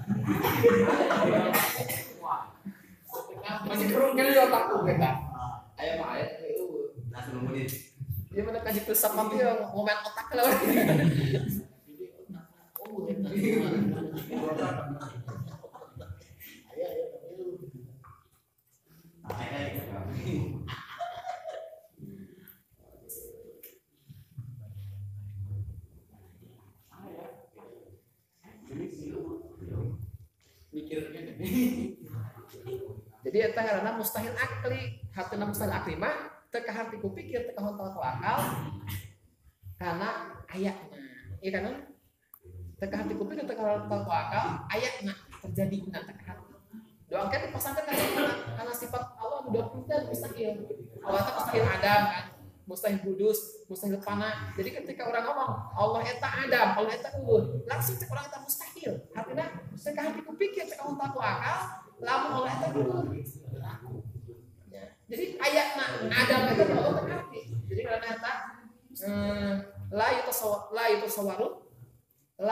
Masih kerung kali di otakku kita. Ayah mah ayah tapi lu langsung ngomongin. Dia mana kasih filsafat nanti yang momen otak lah. Jadi eta ngaranna mustahil akli, hatena mustahil akli mah teu ka hati ku pikir, teu ka hontal ku akal karena ayatna. Iya kan? Teu ka hati ku pikir, teu ka hontal ku akal, ayatna terjadina teu ka hati. Doang kan dipasangkan karena sifat Allah udah dan mustahil. Allah itu mustahil Adam kan, mustahil Kudus, mustahil Fana. Jadi ketika orang ngomong Allah eta Adam, Allah eta langsung cek orang eta mustahil. Artinya teu ka hati ku pikir, teu ka hontal ku akal, lamun Allah eta jadi ayatna Adam itu Allah terhati. Jadi karena eta la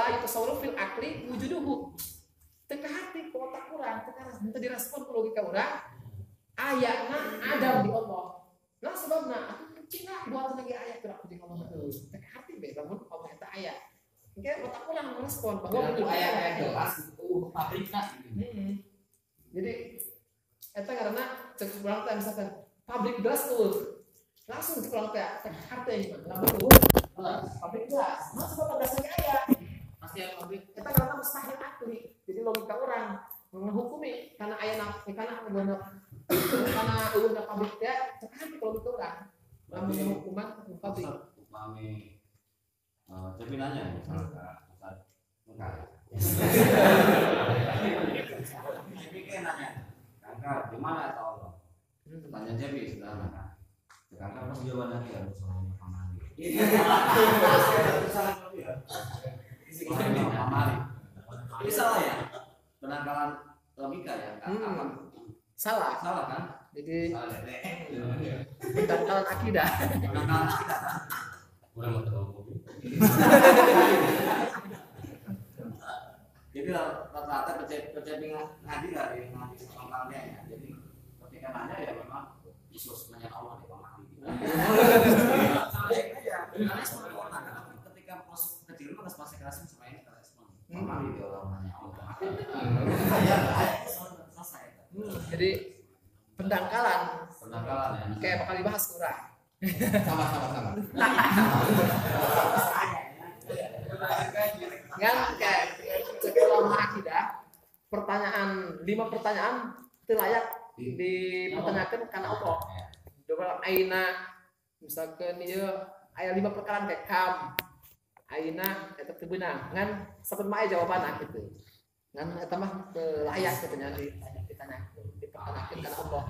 yutasawwaru fil akli wujuduhu. Teka hati ku otak urang, teu direspon ku logika urang. Ayatna Adam di Allah. Nah sebabna aku cina buat lagi ayat gerak di Allah itu. Teka hati be lamun Allah eta ayat. Engke otak urang merespon bahwa itu ayat jelas pabrikna. Jadi eta karena cek urang teh misalkan pabrik gelas tuh langsung cek urang teh harta yang lamun tuh pabrik gelas. Nah sebab dasarnya ayat. Pasti yang pabrik eta karena mustahil akli. Jadi logika orang menghukumi karena ayat karena ulun pabrik teh cek hati kalau logika orang. Lamun hukuman pabrik. Mami tapi nanya misalnya enggak. Tapi kan nanya Kakak, di mana tahu Allah? Tanya Jebi sederhana. Kakak pasti jawaban lagi harus soalnya pamali. Pamali. Ini salah ya? Penangkalan logika ya? Salah kan? Jadi Salah penangkalan akidah. Penangkalan akidah kan? Kurang mau terlalu kopi. Jadi rata-rata percaya ngaji dari ngaji pengalamannya ya. Jadi ketika nanya ya memang Yesus nanya Allah di pamali. Ya, ketika proses kecil harus pasti kasih supaya kita respon. Pamali dia orang nanya Allah. Selesai. Jadi pendangkalan ya. kayak bakal dibahas kurang. Sama. Kan kayak sekolah akidah pertanyaan 5 pertanyaan itu layak dipertanyakan karena Allah. Coba aina misalkan ieu aya 5 perkara kayak kam aina eta teu beunang ngan saben mae jawabanna gitu. ngan eta mah layak katanya dipertanyakeun kana Allah.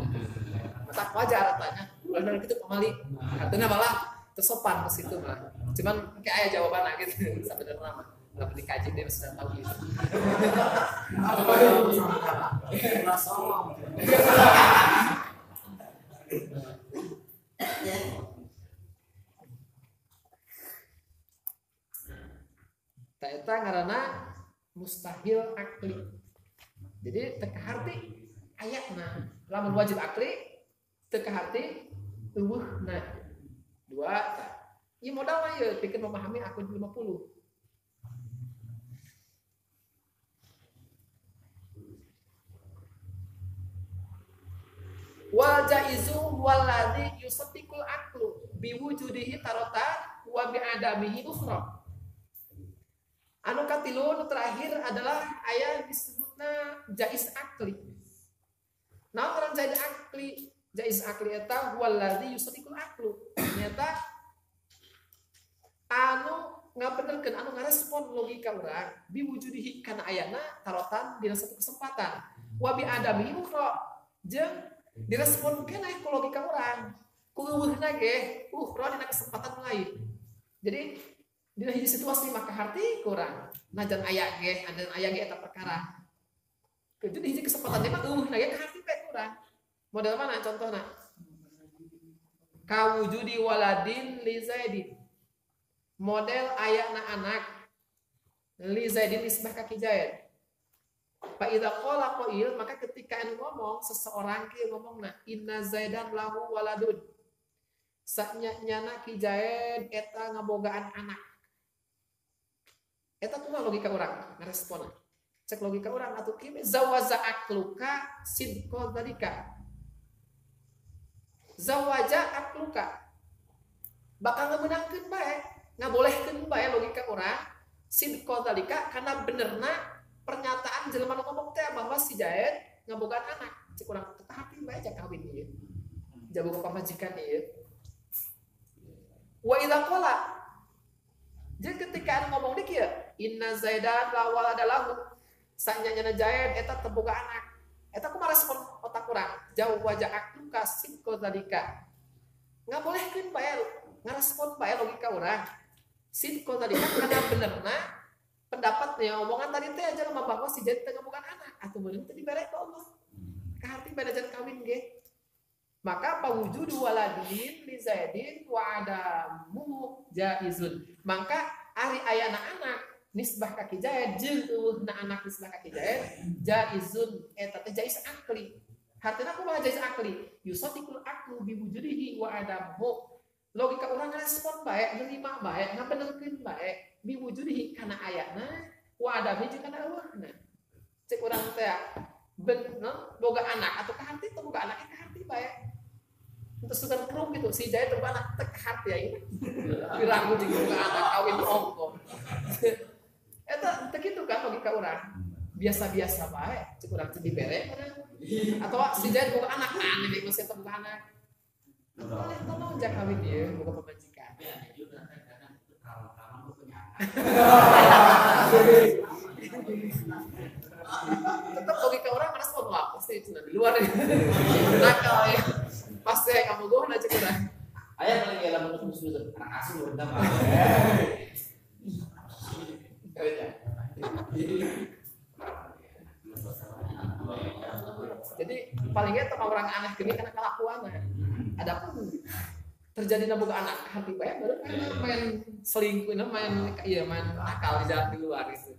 Mata wajar tanya. Benar gitu kembali. Artinya malah tersopan ke situ mah. Cuman kayak aya jawabanna gitu sebenarnya mah. Enggak perlu dikaji dia sudah tahu gitu. Eta ngaranna mustahil akli. Jadi teu kaharti ayatna. Lamun wajib akli teu kaharti eueuhna. Dua. Ieu modal mah ieu pikeun memahami akun 50. Wal jaizu waladzi yusaddiqul aqlu biwujudihi tarata wa bi'adamihi ukhra. Anu katilu terakhir adalah aya disebutna jaiz akli. Nah, orang jaiz akli eta waladzi yusaddiqul aqlu. Nyata anu ngabenerkeun anu ngarespon logika urang biwujudihi kana ayana tarotan dina satu kesempatan wa bi'adamihi ukhra jeung direspon keneh ku logika urang ku eueuhna ge dina kesempatan lain. Jadi dina hiji situasi maka harti kurang najan aya ge eta perkara jadi hiji kesempatan mah eueuhna ge harti bae kurang. Model mana contohna kawujudi waladin li zaidin, model ayana anak li zaidin nisbah ka Zaid. Fa idza qala qail, maka ketika anu ngomong seseorang kieu ngomongna inna zaidan lahu waladun, sanyana ki Zaid eta ngabogaan anak. Eta kumaha logika urang ngaresponna? Cek logika urang atuh kieu zawaza akluka sidqa dzalika. Zawaja akluka bakal ngabeunangkeun bae, ngabolehkeun bae logika urang sidqa dzalika kana benerna pernyataan jelema nu ngomong teh bahwa si Zaid ngabogaan anak. Cek urang teu hati bae jak kawin ieu. Jaboga pamajikan ieu. Wa idza qala, jadi ketika anu ngomong di kieu, inna Zaidan la walada lahu, sanyana Zaid eta teu boga anak. Eta kumaha respon otak urang? Jauh wajah akluka sidqa dzalika. Ngabolehkeun bae ngarespon bae logika urang. Sidqa dzalika kana benerna pendapatnya omongan tadi teh aja mah bahwa si Zaid teu ngabogaan anak atuh bener teh dibere ku Allah. Kaharti beda jan kawin ge. Maka pawujudu waladin li Zaidin wa adamu jaizun. Maka ari ayana anak nisbah ka Zaid jeung eueuhna anak nisbah ka Zaid jaizun eta teh jaiz akli. Hartina kumaha jaiz akli? Yusaddiqul aqlu bi wujudihi wa adamu. Logika urang respon bae, nerima bae, ngabenerkeun bae biwujudihi kana ayana wa adami jeung kana eueuhna. Cek urang teh bener boga anak atau kaharti teu boga anak kaharti bae. Terus sugan kerum gitu si Zaid teu boga anak teu kaharti aya. Piragu jeung boga anak kawin ongko. Eta teu kitu kan logika urang. Biasa-biasa bae, cek urang teu dibere atau si Zaid boga anak aneh geus teu boga anak. Boleh tolong jak kawin ieu boga pamajikan. Tetap logika orang merespon lah pasti itu di luar nakal ya pasti kamu gue aja kurang Ayah paling kayak lamun musuh anak asuh udah mah. Jadi palingnya tuh orang aneh gini karena kelakuannya. Adapun terjadi naboga anak hati bae baru main selingkuh main nakal di jalan di luar gitu.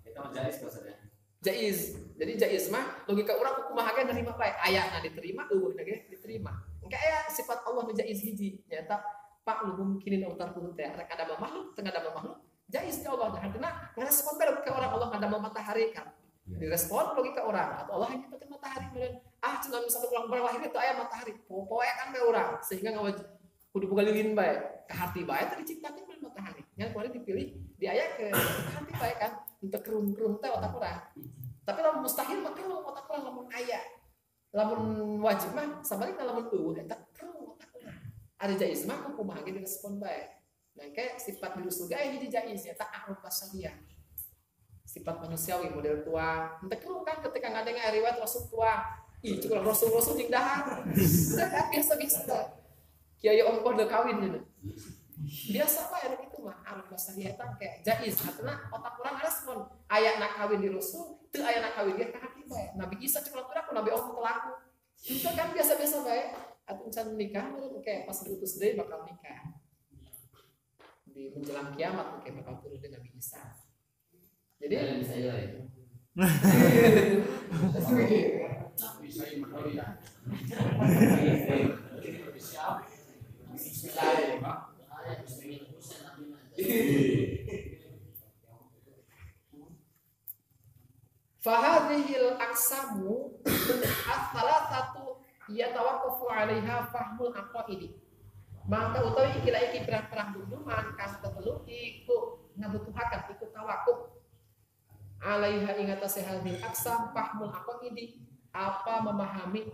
Itu jaiz maksudnya. Jaiz. Jadi jaiz mah logika urang kumaha ge nerima bae. Ayatna diterima, eueuhna ge diterima. Engke aya sifat Allah nu jaiz hiji nyata pak lu mungkinin utar pun teh rek ada makhluk, tengah ada makhluk. Jaiz ya Allah hartina ngarespon bae logika urang Allah ngadamel matahari kan. Direspon logika urang atau Allah hanya pakai matahari kemudian cenah misalnya ulang berlahir itu aya matahari. Poe kan bae urang sehingga ngawajib kudu boga lilin bae ka hati bae teh diciptakeun ku matahari nya kudu dipilih diayakeun ka hati bae kan untuk kerum-kerum teh otak urang tapi lamun mustahil mah kerum otak urang lamun aya lamun wajib mah sabalikna lamun eueuh eta kerum otak urang ari jaiz mah kumaha ge direspon bae nah kayak sifat di surga hiji jaiz eta a'ruf basariyah sifat manusiawi model tua. Entah kan ketika ngadeng riwayat Rasul tua, ih cukup Rasul jeung dahar. Udah biasa-biasa. Kiai ongkoh udah kawin gitu. Biasa pak ya gitu mah. Bahasa dia kayak jaiz. Karena otak orang respon. Ayah nak kawin di Rasul, itu ayah nak kawin dia kan kita. Nabi Isa cukup aku Nabi ongkoh telaku. Itu kan biasa-biasa baik. Atau misalnya nikah, kayak pas diutus deh bakal nikah. Di menjelang kiamat kayak bakal turun dengan Nabi Isa. Jadi saya fahadhil aqsamu ats-tsalatsatu yatawaqqafu 'alaiha fahmul aqaidi. Maka utawi iki perang dunduman kang tetelu iku ngabutuhaken iku tawakuf alaiha ing atase hadhil aqsam fahmul aqaidi, apa memahami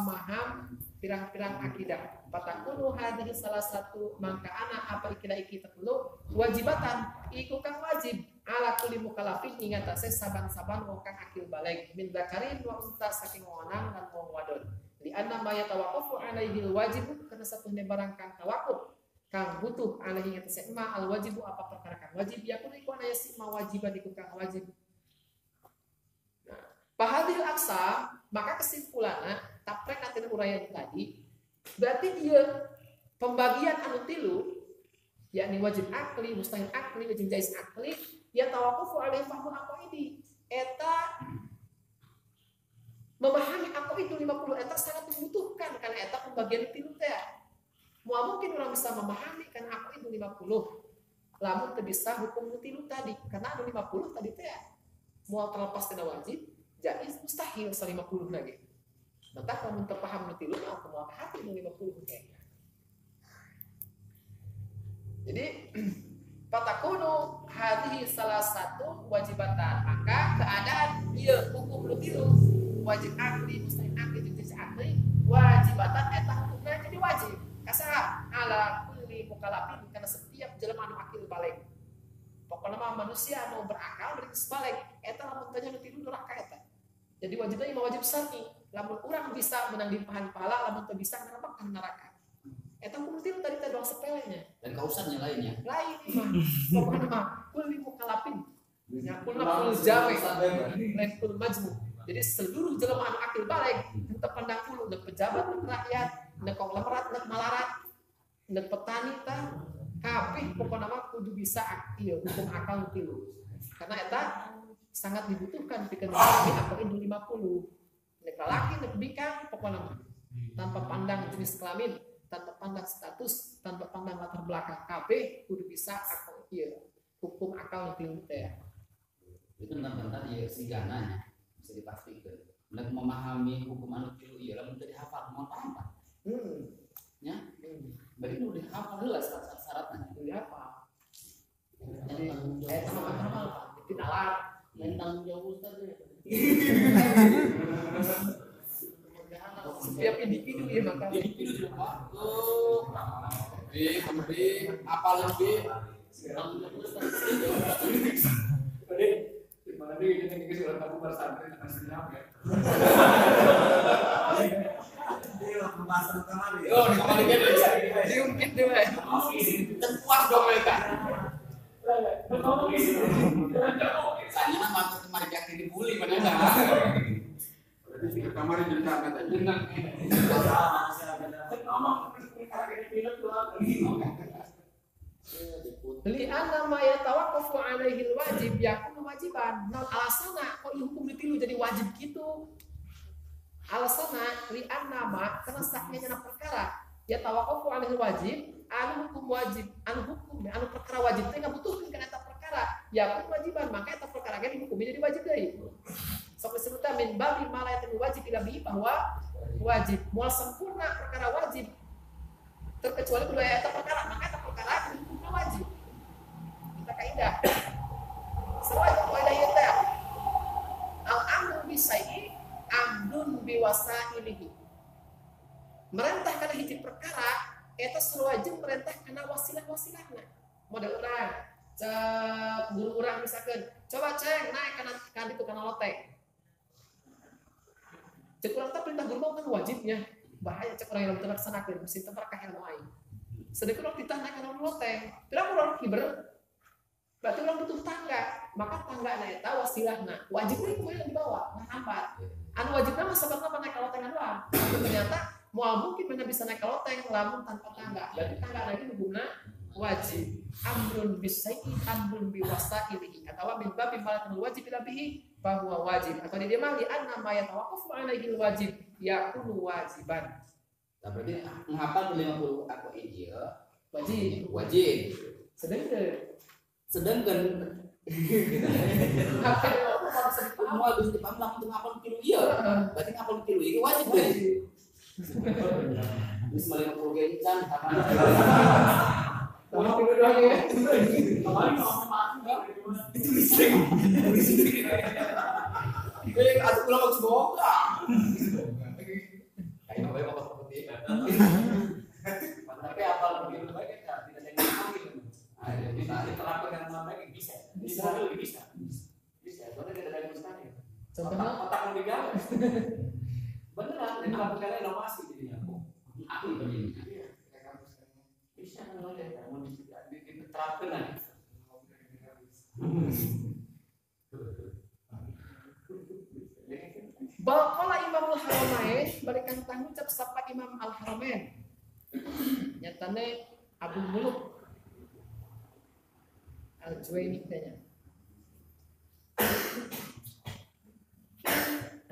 maham pirang-pirang akidah. Patakunu hadhihi salah satu mangka ana apa iki tetelu wajibatan iku kang wajib ala kulli mukallafin ing atase saban-saban wong kang akil baligh min zakarin wa unta saking wanang lan wong wadon. Di anna ma yatawaqqafu alaihi alwajib kana satuhne barang kang tawakuf kang butuh alaihi atase ma alwajibu apa perkara kang wajib yakun iku ana yasma wajiban iku kang wajib. Fahadil aksa, maka kesimpulannya taprek katina uraian tadi berarti dia pembagian anu tilu yakni wajib akli, mustahil akli, wajib jaiz akli, ya tawakufu alaihi fahmul aqaidi. Eta memahami aqaid itu 50 eta sangat membutuhkan karena eta pembagian tilu teh. Moal mungkin orang bisa memahami karena aqaid itu 50. Lamun teu bisa hukum tilu tadi karena anu 50 tadi teh. Moal terlepas tina wajib jaiz mustahil 50 lagi. Maka kalau mun terpaham nu tilu mah kumaha hati nu 50 kayaknya. Jadi patakunu hadhihi salah satu wajibatan. Maka keadaan ieu hukum nu tilu wajib akli, mustahil akli, jaiz akli, wajibatan eta hukumna jadi wajib. Kasaha ala kulli mukallafin karena setiap jelema anu akil baligh. Pokokna mah manusia anu berakal beri balik eta lamun tanya nu tilu neraka eta. Jadi wajibnya imam wajib syar'i. Lamun urang bisa menang di pahala, lamun teu bisa neraka neraka. Eta hukum tilu tadi teh doang sepelenya. dan kausannya lainnya. Lain mah. Pokokna mah kulli mukallafin. Ya kulna kul jawe. Lain kul majmu. Jadi seluruh jelema anu akil baligh teu pandang dulu nek pejabat, nek rakyat, nek konglomerat, nek malarat, nek petani tah kabeh pokokna mah kudu bisa akil hukum akal tilu. Karena eta sangat dibutuhkan ketika akal itu 50. Nek laki nek bikang pokokna mah tanpa pandang jenis kelamin, tanpa pandang status, tanpa pandang latar belakang kabeh kudu bisa akal ieu hukum akal tilu teh. Itu benar-benar ya sigananya bisa dipastikan. Nek memahami hukum anu tilu ieu lamun teu dihafal moal apa? Ya. Berarti udah dihafal heula syarat-syaratna. Kudu apa? Eta mah tidak lar. Main tanggung jawab Ustaz ya. Setiap individu ya maka Individu juga. Lebih apa lebih tanggung jawab Ustaz. Gimana deh ini sudah tahu bersantri akan senyap ya. Pembahasan kemarin. Yo, di kamar ini bisa. diungkit deh. Terpuas dong mereka. Saya mah mantu kemarin yang dibully mana dah. Berarti di kamar ini jenang kata jenang. Li anna ma yatawaqqafu alaihi alwajib yakunu wajiban. Naon alasana kok hukum ditilu jadi wajib gitu. Alasana li anna ma karena saknya perkara yatawaqqafu alaihi wajib anu hukum wajib anu perkara wajib teh ngabutuhkeun kana eta perkara yakun wajiban maka eta perkara ge dihukumi jadi wajib deui. Sok disebutna min babi malayatul wajib ila bi bahwa wajib moal sempurna perkara wajib terkecuali kedua eta perkara maka eta perkara hukumna wajib. Kita kaidah. Selain kaidah ieu teh al amru bi syai'i amdun bi wasailihi. Merentah kana hiji perkara eta wajib merentah kana wasilah-wasilahna. Model urang, guru urang misalkan Coba cek naik kan itu kana loteng. Cek urang teh perintah guru kan wajibnya. Bahaya cek orang yang teu laksanakeun mesti teu parakah ilmu aing. Sedek urang ditah naik kana loteng. Pirang urang kiber. Berarti urang butuh tangga. Maka tanggana eta wasilahna. Wajibna kumaha yang dibawa, hampat. Anu wajibna mah sebenarnya naik ka lotengan doang. Tapi ternyata moal mungkin mana bisa naik ke loteng lamun tanpa tangga. Berarti tangga lagi hubungna wajib. Amrun bisai'i amrun biwasailihi atau min babi malatul wajib ila bihi bahwa wajib atau di dia mah li anna ma yatawaqqafu alaihi wajib yakunu wajiban. Berarti menghafal 50 aku ini ya wajib. Sedangkan hafal semua harus dipaham lamun ngapal kilo iya. Berarti ngapal kilo ini wajib deh. Bisa 50 ge can kapan. Kalau kilo doang ya. Kemarin itu listrik. Aku pulang ke Boga. Kayak apa yang bapak putih. Tapi apal lebih baik ya tidak ada yang panggil. Ada bisa diterapkan dengan baik bisa. Bisa. Soalnya tidak ada yang mustahil. Contohnya otak mau digawe. Beneran, ini lakukan inovasi jadinya. Aku begini. Bisa namanya, mau diterapkan aja. Baqala Imamul Haramain balikan tanggung cap sapa Imam Al Haramain. Nyatane Abu Muluk Al Juwaini tanya.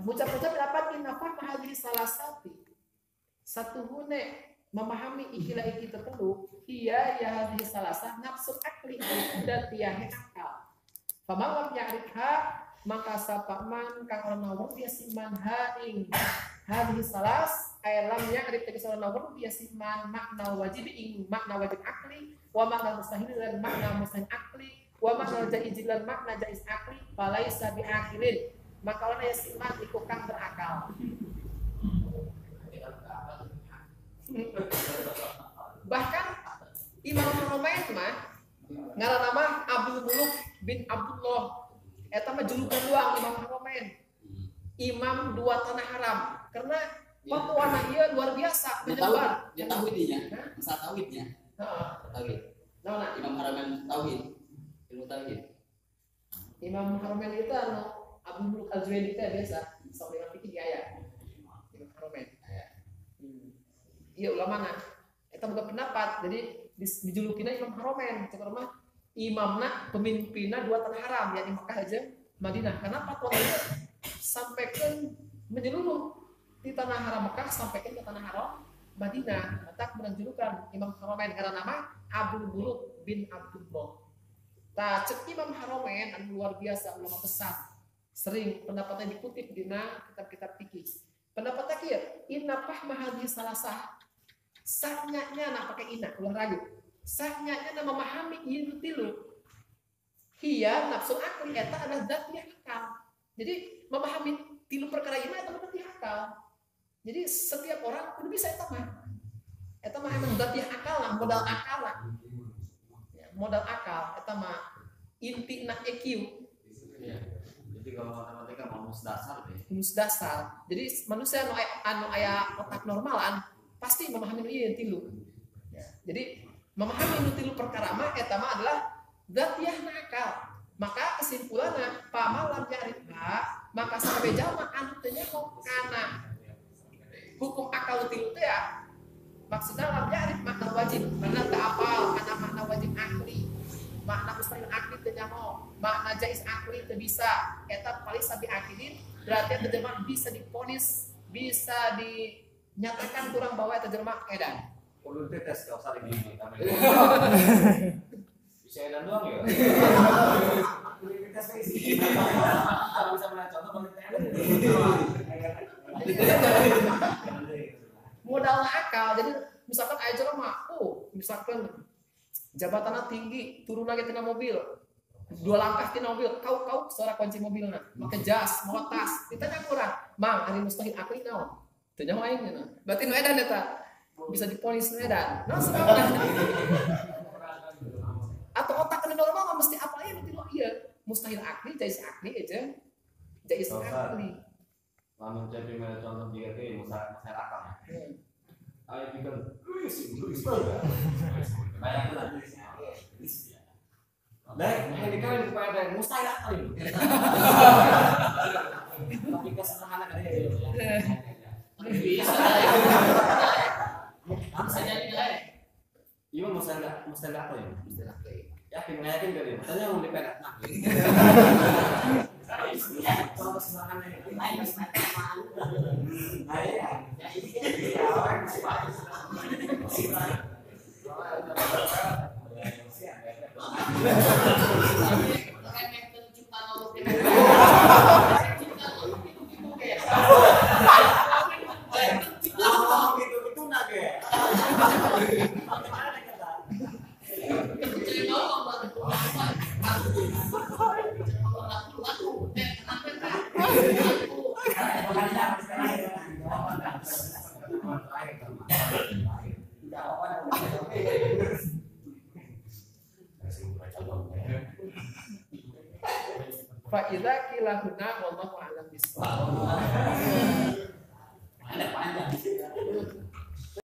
Ucap-ucap dapat inafah mahadiri salah satu hune memahami ikilah iki tertentu iya ya hadis salasah nafsu akli dan tiyahe akal. Pamalam ya'rifha maka sapaman kang ora nawar dia siman haing hadis salas alam ya'rif tadi salah nawar dia siman makna wajib ing makna wajib akli wa makna mustahil dan makna mustahil akli wa makna jaiz dan makna jaiz akli falaisa bi akilin maka orang yang siman iku kang berakal. Bahkan Imam Haramain mah ngaran nama Abdul Muluk bin Abdullah eta mah julukan doang Imam Haramain. Imam dua tanah haram karena fatwana ieu luar biasa menyebar. Ya tauhidnya. Masalah tauhidnya. Heeh. Tauhid. Nah, Imam Haramain tauhid. Ilmu tauhid. Imam Haramain itu anu Abu Muluk Al-Juwaini itu biasa sok dengan pikir di ayat. Imam Haramain. Iya ulama na. Eta boga pendapat. Jadi dijulukina Imam Haramain. Cek mah imamna pemimpinna dua tanah haram yakni Makkah aja Madinah. Karena fatwa itu sampaikan menyeluruh di tanah haram Makkah sampaikan ke tanah haram Madinah. Maka kemudian julukan Imam Haramain karena nama Abu Muluk bin Abdullah. Nah, cek Imam Haramain anu luar biasa ulama besar. Sering pendapatnya dikutip di kitab-kitab fikih. Pendapatnya kieu, inna fahma hadhihi salasah. Sahnyanya nak pakai inna, ulah ragu. Sahnyanya nak memahami ieu tilu. Hiya nafsu akli eta adalah zat akal. Jadi memahami tilu perkara ieu eta berarti akal. Jadi setiap orang kudu bisa eta mah. Eta mah emang zat akal lah, modal akal lah. Ya, modal akal eta mah inti na EQ. Jadi kalau matematika rumus dasar deh. Rumus dasar. Jadi manusia anu aya otak normalan pasti memahami ieu tilu. Ya. Jadi memahami ieu tilu perkara mah eta mah adalah zat akal. Maka kesimpulanna pamalam ya'rifha maka sabe jalma anu teu nyaho kana hukum akal tilu teh ya. Maksudna lam ya'rif makna wajib, karena teu apal kana makna wajib akli. Makna mustahil akli teu nyaho, makna jaiz akli teu bisa. Eta paling sabi akilin berarti eta jelema bisa diponis, bisa dinyatakan kurang bahwa eta jelema edan. Ulun teh tes kau saling ini kami. Bisa edan doang ya. Tes isi. Kalau bisa melihat contoh Modal akal, jadi misalkan aya jelema, misalkan jabatannya tinggi, turun lagi tina mobil, 2 langkah tina mobil, kau suara kunci mobilnya, make jas, mau tas, ditanya kurang, mang, hari mustahil akli naon, tanya main gitu, berarti nu edan eta, bisa diponis nu edan, nah sebabna, atau otak nu normal mesti apa ya nanti lo iya, mustahil akli, jais akli aja, jais akli. Lamun jadi mana contoh jika ke mustahil akal. Ayo pikir, bayangkan. Baik, ini kan kepada mustahil akal ini. Tapi kesederhanaan kan ya. Bisa jadi nggak? Iya mustahil akal ya. Mustahil akli. Yakin nggak yakin kali? Tanya mau diperak nak. Contoh sederhana ini. Fa idza qila huna wallahu a'lam bissawab.